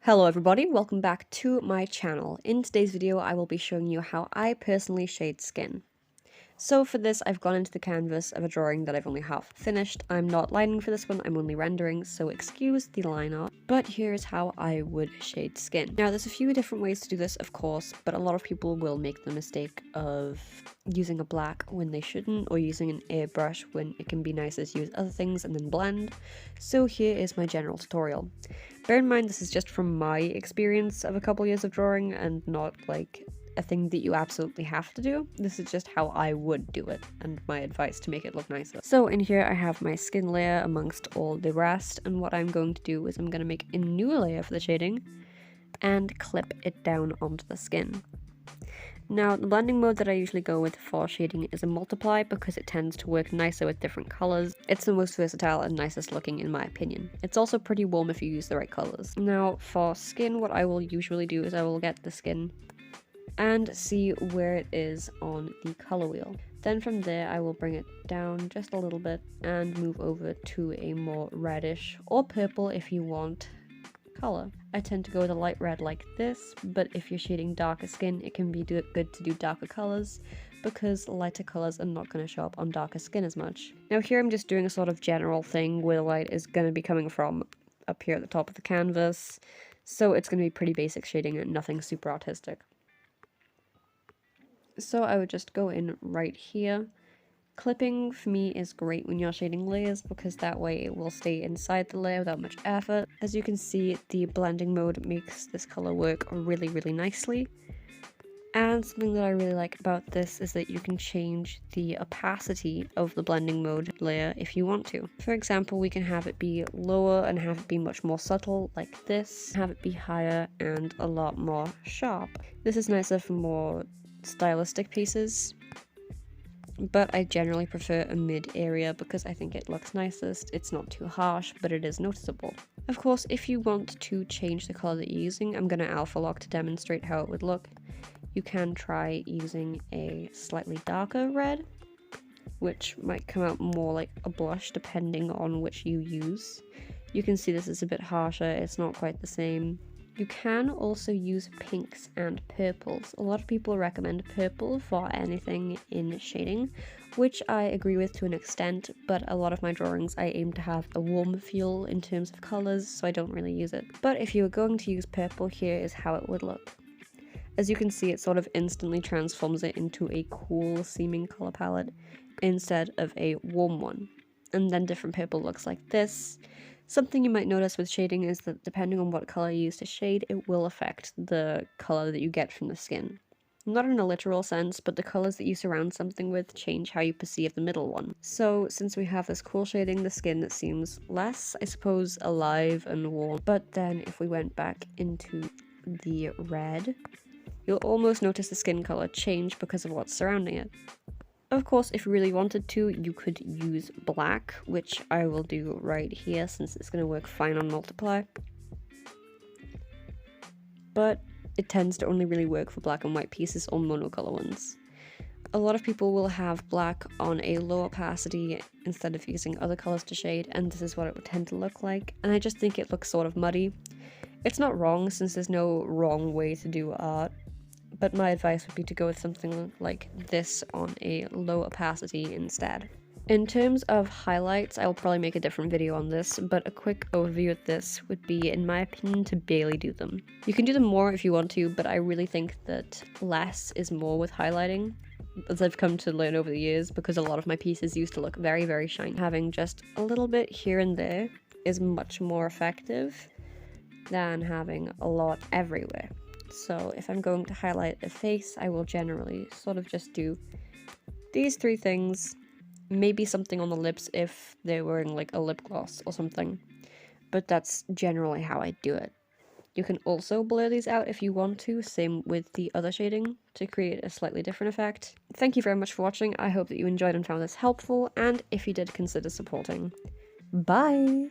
Hello everybody, welcome back to my channel. In today's video I will be showing you how I personally shade skin. So for this I've gone into the canvas of a drawing that I've only half finished. I'm not lining for this one, I'm only rendering, so excuse the line art. But here's how I would shade skin. Now there's a few different ways to do this of course, but a lot of people will make the mistake of using a black when they shouldn't, or using an airbrush when it can be nicer to use other things and then blend. So here is my general tutorial. Bear in mind this is just from my experience of a couple years of drawing and not like a thing that you absolutely have to do. This is just how I would do it and my advice to make it look nicer. So in here I have my skin layer amongst all the rest, and what I'm going to do is I'm going to make a new layer for the shading and clip it down onto the skin. Now the blending mode that I usually go with for shading is a multiply because it tends to work nicer with different colours. It's the most versatile and nicest looking in my opinion. It's also pretty warm if you use the right colours. Now for skin, what I will usually do is I will get the skin and see where it is on the color wheel. Then from there I will bring it down just a little bit and move over to a more reddish or purple if you want color. I tend to go with a light red like this, but if you're shading darker skin it can be good to do darker colors because lighter colors are not going to show up on darker skin as much. Now here I'm just doing a sort of general thing where the light is going to be coming from up here at the top of the canvas, so it's going to be pretty basic shading and nothing super artistic. So I would just go in right here. Clipping for me is great when you're shading layers because that way it will stay inside the layer without much effort. As you can see, the blending mode makes this color work really nicely. And something that I really like about this is that you can change the opacity of the blending mode layer if you want to. For example, we can have it be lower and have it be much more subtle like this, have it be higher and a lot more sharp. This is nicer for more stylistic pieces, but I generally prefer a mid area because I think it looks nicest. It's not too harsh, but it is noticeable. Of course, if you want to change the color that you're using, I'm going to alpha lock to demonstrate how it would look. You can try using a slightly darker red, which might come out more like a blush depending on which you use. You can see this is a bit harsher, it's not quite the same. You can also use pinks and purples. A lot of people recommend purple for anything in shading, which I agree with to an extent, but a lot of my drawings I aim to have a warm feel in terms of colours, so I don't really use it. But if you were going to use purple, here is how it would look. As you can see, it sort of instantly transforms it into a cool seeming colour palette instead of a warm one. And then different purple looks like this. Something you might notice with shading is that depending on what color you use to shade, it will affect the color that you get from the skin. Not in a literal sense, but the colors that you surround something with change how you perceive the middle one. So since we have this cool shading, the skin seems less, I suppose, alive and warm. But then if we went back into the red, you'll almost notice the skin color change because of what's surrounding it. Of course, if you really wanted to, you could use black, which I will do right here since it's going to work fine on multiply. But it tends to only really work for black and white pieces or monocolor ones. A lot of people will have black on a low opacity instead of using other colors to shade, and this is what it would tend to look like, and I just think it looks sort of muddy. It's not wrong since there's no wrong way to do art, but my advice would be to go with something like this on a low opacity instead. In terms of highlights, I will probably make a different video on this, but a quick overview of this would be, in my opinion, to barely do them. You can do them more if you want to, but I really think that less is more with highlighting, as I've come to learn over the years, because a lot of my pieces used to look very shiny. Having just a little bit here and there is much more effective than having a lot everywhere. So if I'm going to highlight a face, I will generally sort of just do these three things, maybe something on the lips if they're wearing like a lip gloss or something, but that's generally how I do it. You can also blur these out if you want to, same with the other shading, to create a slightly different effect. Thank you very much for watching, I hope that you enjoyed and found this helpful, and if you did, consider supporting. Bye!